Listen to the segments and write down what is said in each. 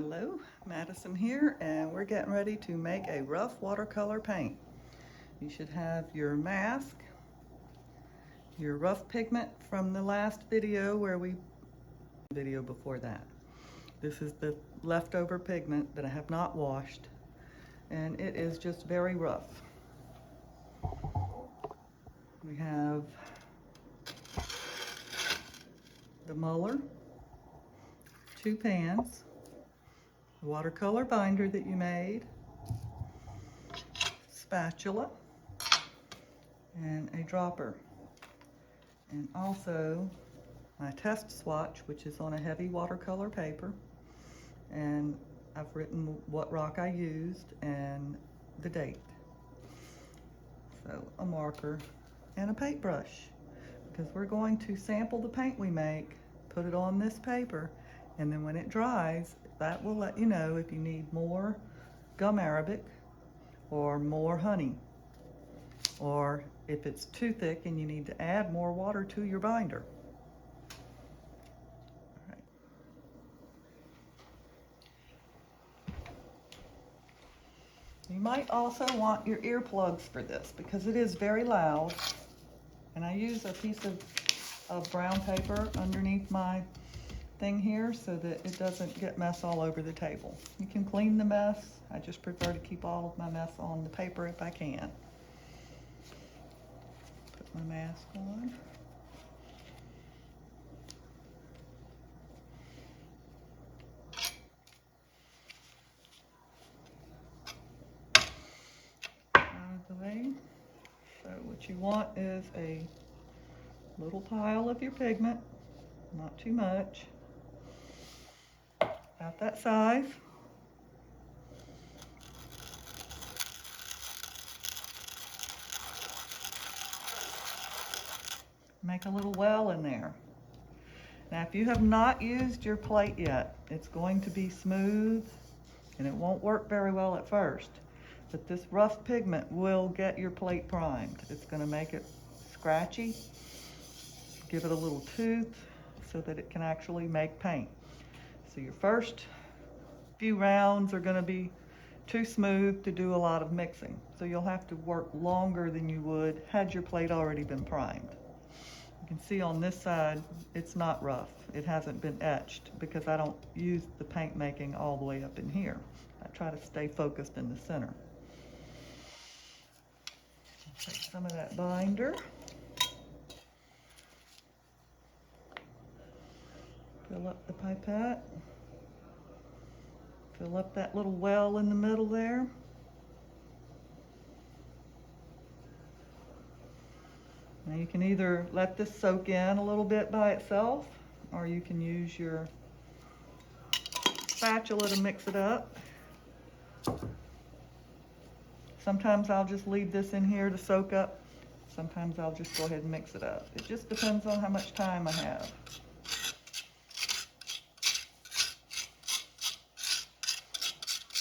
Hello, Madison here, and we're getting ready to make a rough watercolor paint. You should have your mask, your rough pigment from the last video video before that. This is the leftover pigment that I have not washed, and it is just very rough. We have the muller, 2 pans, the watercolor binder that you made, spatula, and a dropper. And also my test swatch, which is on a heavy watercolor paper. And I've written what rock I used and the date. So a marker and a paintbrush, because we're going to sample the paint we make, put it on this paper, and then when it dries, that will let you know if you need more gum arabic or more honey, or if it's too thick and you need to add more water to your binder. All right. You might also want your earplugs for this because it is very loud, and I use a piece of brown paper underneath my thing here so that it doesn't get mess all over the table. You can clean the mess. I just prefer to keep all of my mess on the paper if I can. Put my mask on. Out of the way. So what you want is a little pile of your pigment, not too much, about that size. Make a little well in there. Now, if you have not used your plate yet, it's going to be smooth and it won't work very well at first. But this rough pigment will get your plate primed. It's going to make it scratchy, give it a little tooth so that it can actually make paint. So your first few rounds are going to be too smooth to do a lot of mixing. So you'll have to work longer than you would had your plate already been primed. You can see on this side, it's not rough. It hasn't been etched because I don't use the paint making all the way up in here. I try to stay focused in the center. Take some of that binder. Fill up the pipette. Fill up that little well in the middle there. Now you can either let this soak in a little bit by itself, or you can use your spatula to mix it up. Sometimes I'll just leave this in here to soak up. Sometimes I'll just go ahead and mix it up. It just depends on how much time I have.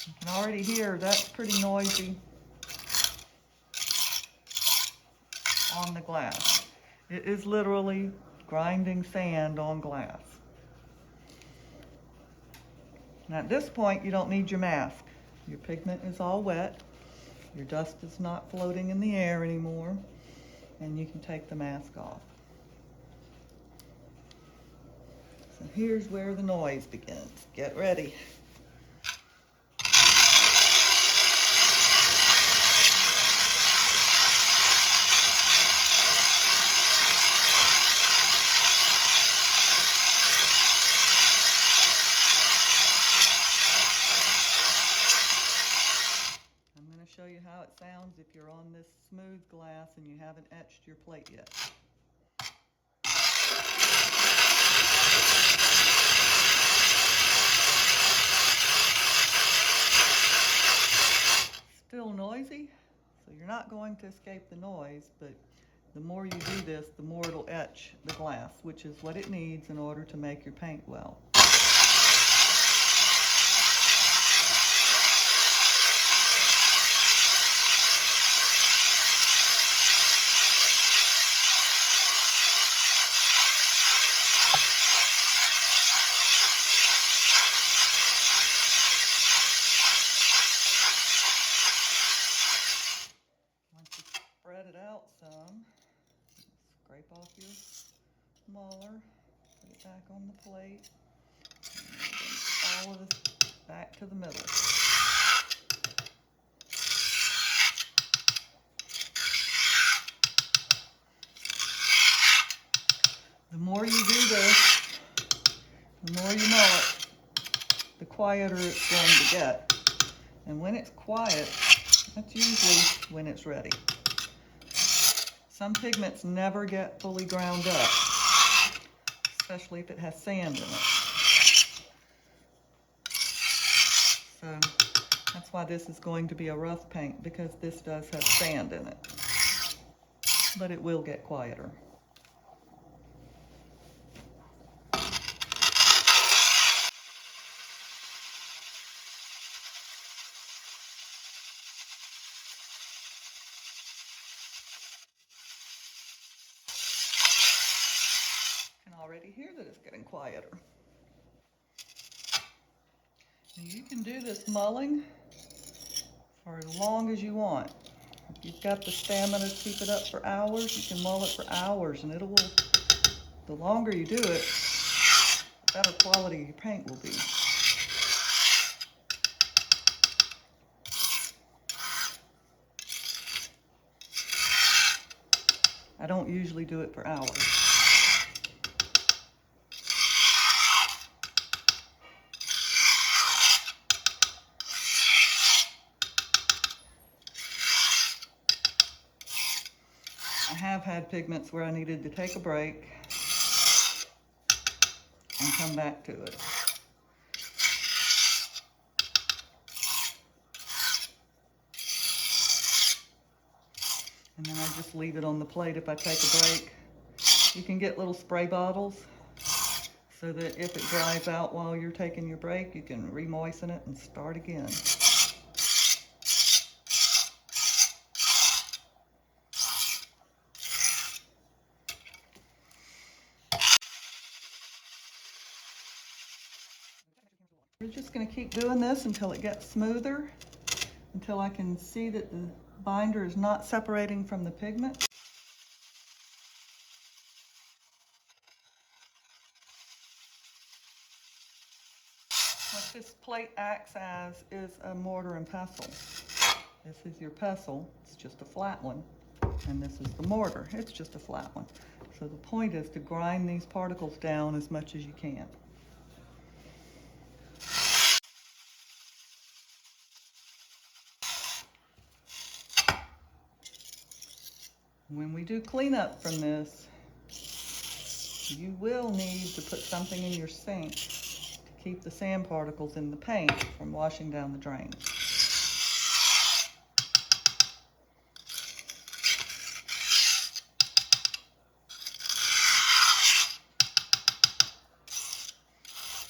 You can already hear that's pretty noisy on the glass. It is literally grinding sand on glass. Now at this point, you don't need your mask. Your pigment is all wet. Your dust is not floating in the air anymore, and you can take the mask off. So here's where the noise begins. Get ready. Show you how it sounds if you're on this smooth glass and you haven't etched your plate yet. Still noisy, so you're not going to escape the noise, but the more you do this, the more it'll etch the glass, which is what it needs in order to make your paint well. out some. Scrape off your muller, put it back on the plate, and all of this back to the middle. The more you do this, the more you mull it, the quieter it's going to get. And when it's quiet, that's usually when it's ready. Some pigments never get fully ground up, especially if it has sand in it. So that's why this is going to be a rough paint, because this does have sand in it. But it will get quieter. You can already hear that it's getting quieter. And you can do this mulling for as long as you want. If you've got the stamina to keep it up for hours, you can mull it for hours, and the longer you do it, the better quality your paint will be. I don't usually do it for hours. I have had pigments where I needed to take a break and come back to it. And then I just leave it on the plate if I take a break. You can get little spray bottles so that if it dries out while you're taking your break, you can re-moisten it and start again. We're just going to keep doing this until it gets smoother, until I can see that the binder is not separating from the pigment. What this plate acts as is a mortar and pestle. This is your pestle, it's just a flat one, and this is the mortar, it's just a flat one. So the point is to grind these particles down as much as you can. When we do cleanup from this, you will need to put something in your sink to keep the sand particles in the paint from washing down the drain.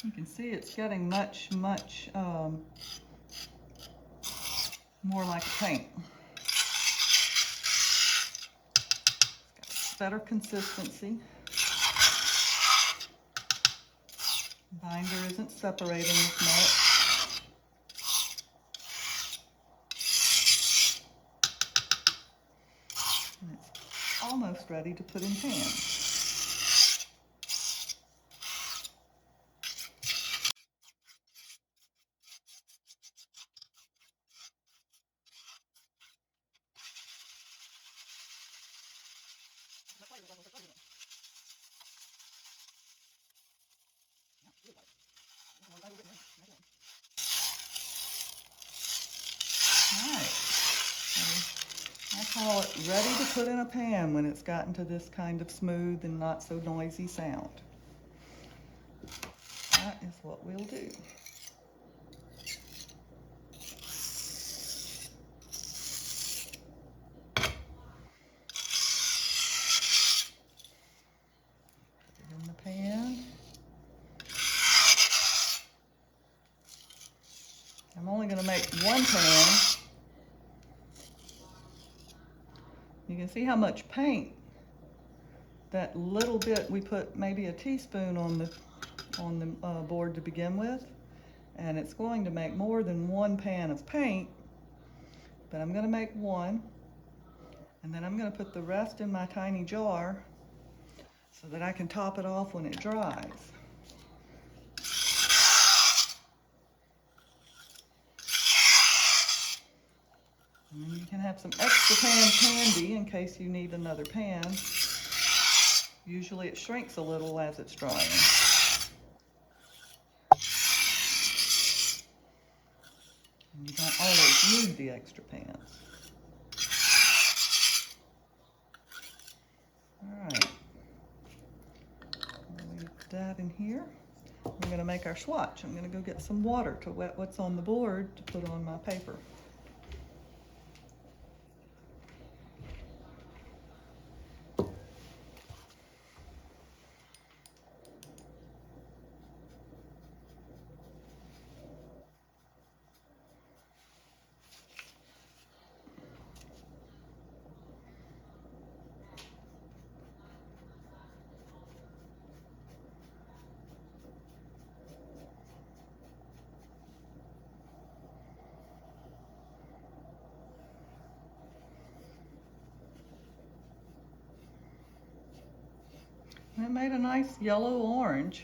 You can see it's getting much more like a paint. It's got better consistency. Binder isn't separating as much. And it's almost ready to put in pan. Alright, so I call it ready to put in a pan when it's gotten to this kind of smooth and not so noisy sound. That is what we'll do. Put it in the pan. I'm only going to make one pan. You can see how much paint, that little bit, we put maybe a teaspoon on the board to begin with, and it's going to make more than one pan of paint, but I'm going to make one, And then I'm going to put the rest in my tiny jar so that I can top it off when it dries. And then you can have some extra pans handy in case you need another pan. Usually it shrinks a little as it's drying. And you don't always need the extra pans. Alright. Leave that in here. We're going to make our swatch. I'm going to go get some water to wet what's on the board to put on my paper. And it made a nice yellow orange.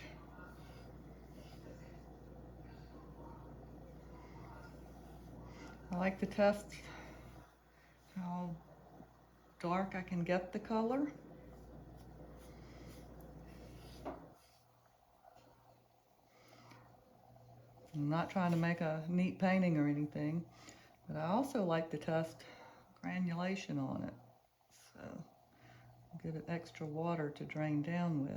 I like to test how dark I can get the color. I'm not trying to make a neat painting or anything, but I also like to test granulation on it. So get it extra water to drain down with.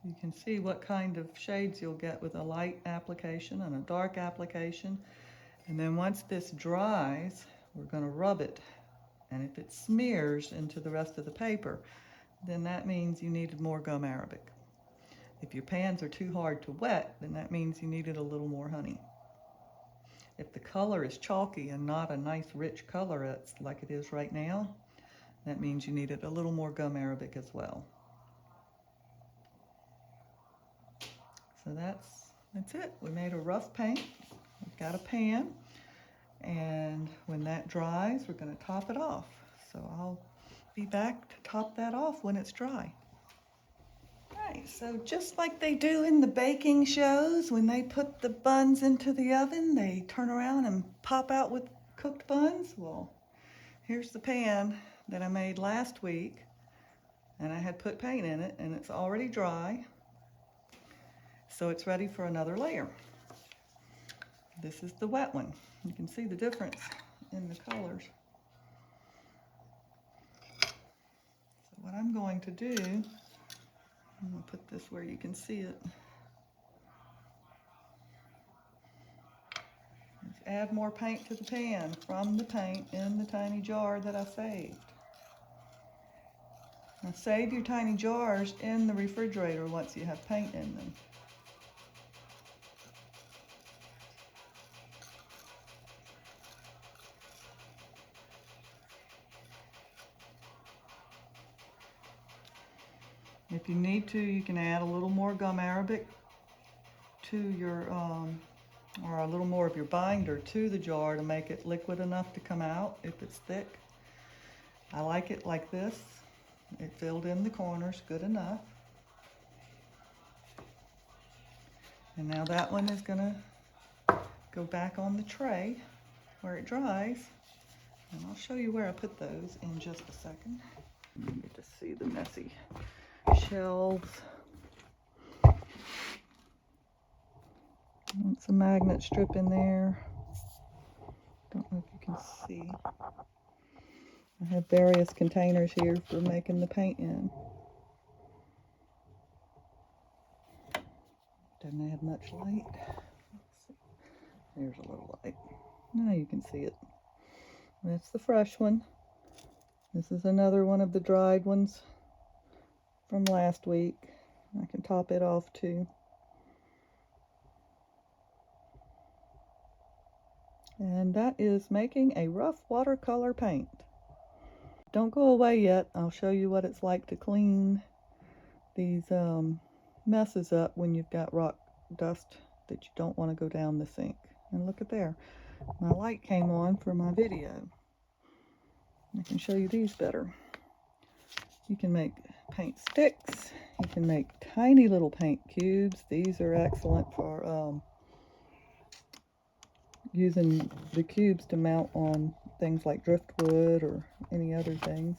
You can see what kind of shades you'll get with a light application and a dark application. And then once this dries, we're going to rub it. And if it smears into the rest of the paper, then that means you needed more gum arabic. If your pans are too hard to wet, then that means you needed a little more honey. If the color is chalky and not a nice rich color like it is right now, that means you needed a little more gum arabic as well. So that's it. We made a rough paint. We've got a pan, and when that dries, we're going to top it off. So I'll be back to top that off when it's dry. Right, so just like they do in the baking shows, when they put the buns into the oven, they turn around and pop out with cooked buns. Well, here's the pan that I made last week, and I had put paint in it, and it's already dry. So it's ready for another layer. This is the wet one. You can see the difference in the colors. So what I'm going to do, I'm going to put this where you can see it. Let's add more paint to the pan from the paint in the tiny jar that I saved. Now save your tiny jars in the refrigerator once you have paint in them. If you need to, you can add a little more gum arabic to your, or a little more of your binder to the jar to make it liquid enough to come out if it's thick. I like it like this. It filled in the corners good enough. And now that one is gonna go back on the tray where it dries. And I'll show you where I put those in just a second. You get to see the messy shelves. It's a magnet strip in there. Don't know if you can see. I have various containers here for making the paint in. Doesn't add much light. Let's see. There's a little light. Now you can see it. That's the fresh one. This is another one of the dried ones from last week. I can top it off too. And that is making a rough watercolor paint. Don't go away yet. I'll show you what it's like to clean these messes up when you've got rock dust that you don't want to go down the sink. And look at there, my light came on for my video. I can show you these better. You can make paint sticks. You can make tiny little paint cubes. These are excellent for using the cubes to mount on things like driftwood or any other things.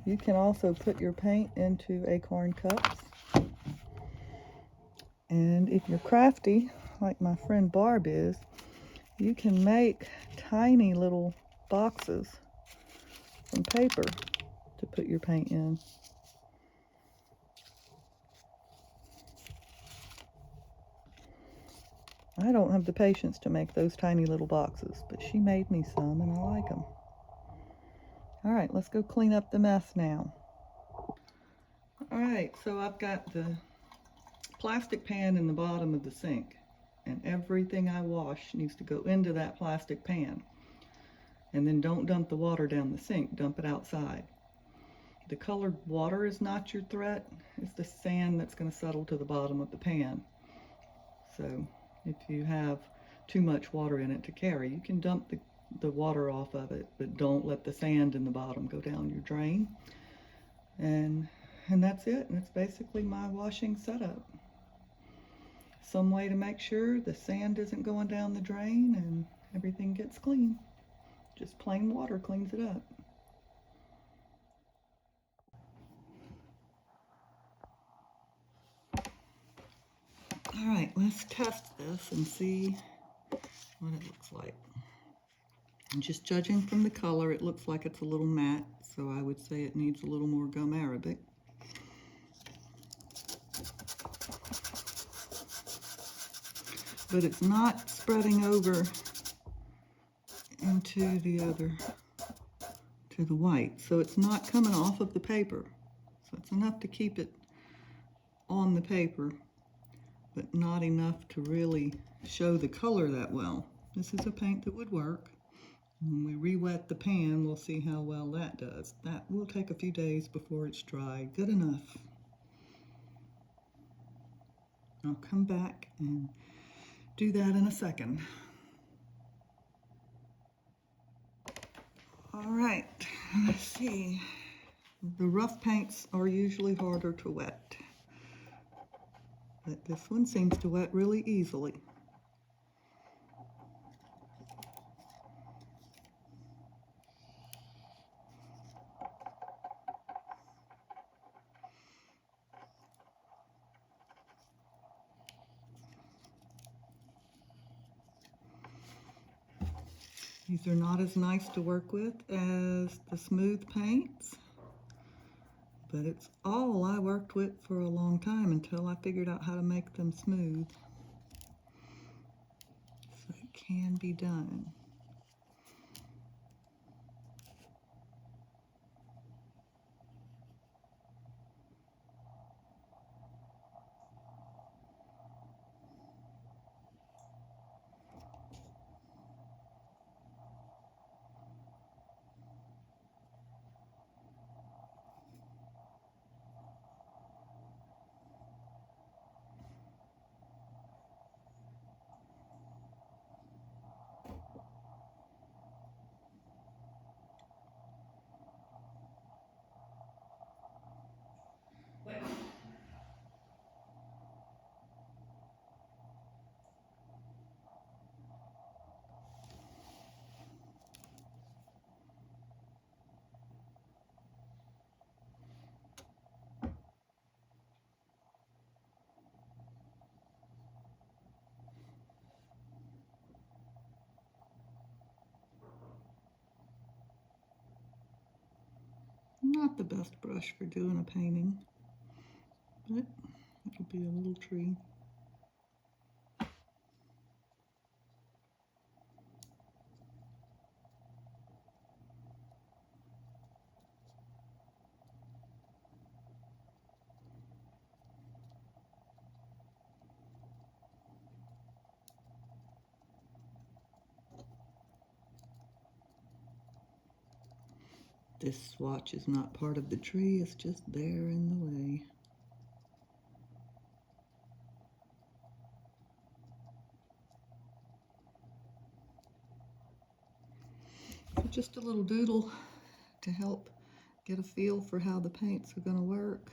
You can also put your paint into acorn cups. And if you're crafty, like my friend Barb is, you can make tiny little boxes from paper to put your paint in. I don't have the patience to make those tiny little boxes, but she made me some and I like them. All right, let's go clean up the mess now. All right, so I've got the plastic pan in the bottom of the sink, and everything I wash needs to go into that plastic pan. And then don't dump the water down the sink, dump it outside. The colored water is not your threat, it's the sand that's going to settle to the bottom of the pan. So if you have too much water in it to carry, you can dump the water off of it, but don't let the sand in the bottom go down your drain. And that's it, and it's basically my washing setup. Some way to make sure the sand isn't going down the drain and everything gets clean. Just plain water cleans it up. All right, let's test this and see what it looks like. And just judging from the color, it looks like it's a little matte, so I would say it needs a little more gum arabic. But it's not spreading over into the white, so it's not coming off of the paper. So it's enough to keep it on the paper, but not enough to really show the color that well. This is a paint that would work. When we re-wet the pan, we'll see how well that does. That will take a few days before it's dry. Good enough. I'll come back and do that in a second. All right, let's see. The rough paints are usually harder to wet, but this one seems to wet really easily. These are not as nice to work with as the smooth paints, but it's all I worked with for a long time until I figured out how to make them smooth. So it can be done. Not the best brush for doing a painting, but it'll be a little tree. This swatch is not part of the tree, it's just there in the way. So just a little doodle to help get a feel for how the paints are going to work.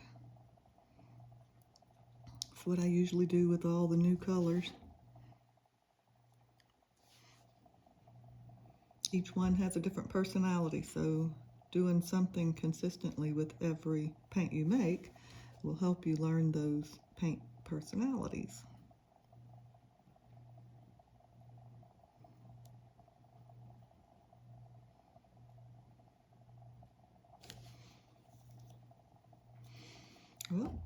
That's what I usually do with all the new colors. Each one has a different personality, so doing something consistently with every paint you make will help you learn those paint personalities. Well,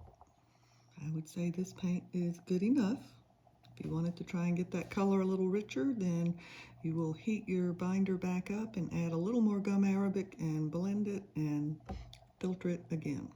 I would say this paint is good enough. If you wanted to try and get that color a little richer, then you will heat your binder back up and add a little more gum arabic and blend it and filter it again.